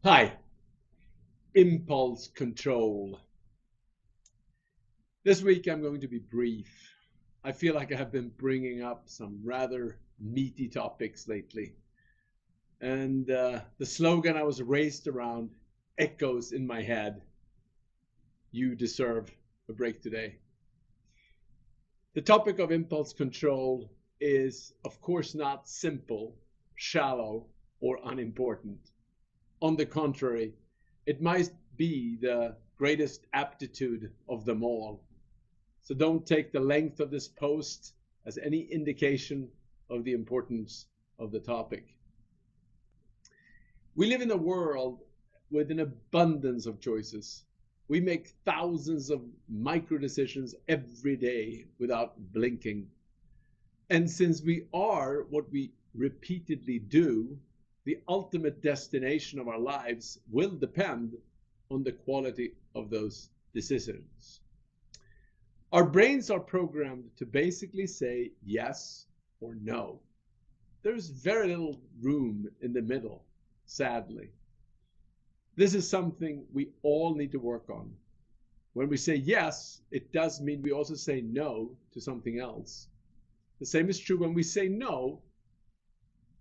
Hi, impulse control. This week I'm going to be brief. I feel like I have been bringing up some rather meaty topics lately. And the slogan I was raised around echoes in my head. You deserve a break today. The topic of impulse control is, of course, not simple, shallow, or unimportant. On the contrary, it might be the greatest aptitude of them all. So don't take the length of this post as any indication of the importance of the topic. We live in a world with an abundance of choices. We make thousands of micro decisions every day without blinking. And since we are what we repeatedly do, the ultimate destination of our lives will depend on the quality of those decisions. Our brains are programmed to basically say yes or no. There's very little room in the middle, sadly. This is something we all need to work on. When we say yes, it does mean we also say no to something else. The same is true when we say no.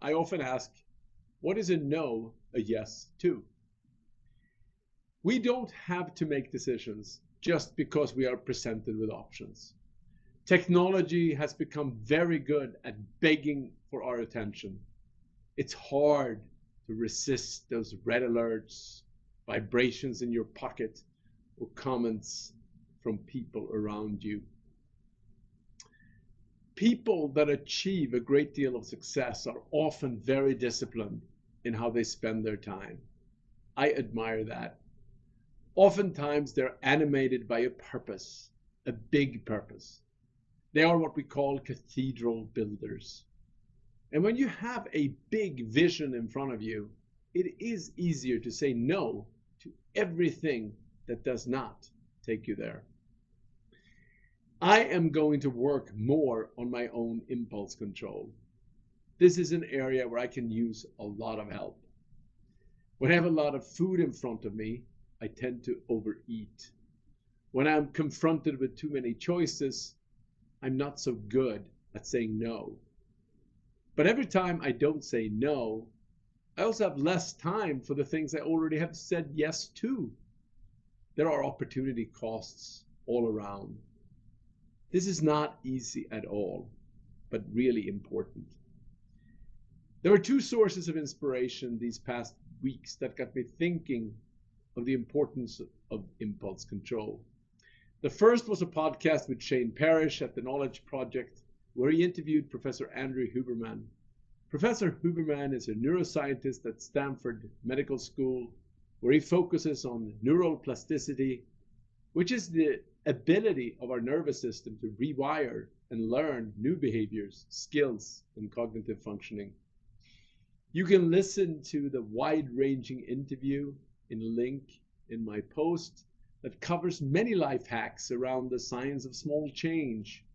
I often ask, what is a no a yes to? We don't have to make decisions just because we are presented with options. Technology has become very good at begging for our attention. It's hard to resist those red alerts, vibrations in your pocket, or comments from people around you. People that achieve a great deal of success are often very disciplined in how they spend their time. I admire that. Oftentimes, they're animated by a purpose, a big purpose. They are what we call cathedral builders. And when you have a big vision in front of you, it is easier to say no to everything that does not take you there. I am going to work more on my own impulse control. This is an area where I can use a lot of help. When I have a lot of food in front of me, I tend to overeat. When I'm confronted with too many choices, I'm not so good at saying no. But every time I don't say no, I also have less time for the things I already have said yes to. There are opportunity costs all around. This is not easy at all, but really important. There were two sources of inspiration these past weeks that got me thinking of the importance of impulse control. The first was a podcast with Shane Parrish at the Knowledge Project, where he interviewed Professor Andrew Huberman. Professor Huberman is a neuroscientist at Stanford Medical School, where he focuses on neuroplasticity, which is the ability of our nervous system to rewire and learn new behaviors, skills, and cognitive functioning. You can listen to the wide-ranging interview in a link in my post that covers many life hacks around the science of small change.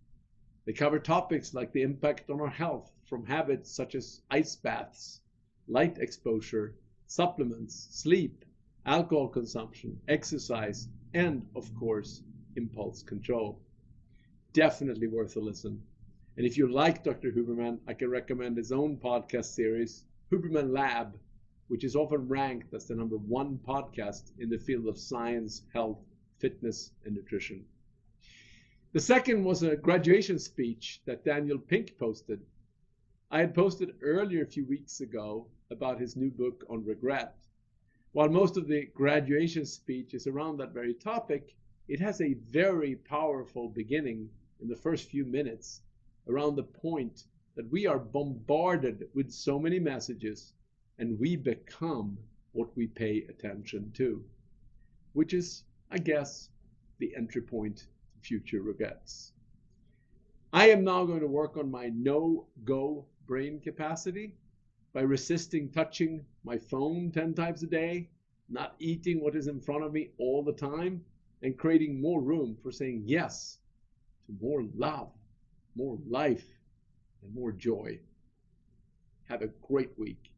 They cover topics like the impact on our health from habits such as ice baths, light exposure, supplements, sleep, alcohol consumption, exercise, and of course, impulse control. Definitely worth a listen. And if you like Dr. Huberman, I can recommend his own podcast series, Huberman Lab, which is often ranked as the #1 podcast in the field of science, health, fitness, and nutrition. The second was a graduation speech that Daniel Pink posted. I had posted earlier a few weeks ago about his new book on regret. While most of the graduation speech is around that very topic, it has a very powerful beginning in the first few minutes around the point that we are bombarded with so many messages and we become what we pay attention to, which is, I guess, the entry point to future regrets. I am now going to work on my no-go brain capacity by resisting touching my phone 10 times a day, not eating what is in front of me all the time, and creating more room for saying yes to more love, more life, and more joy. Have a great week.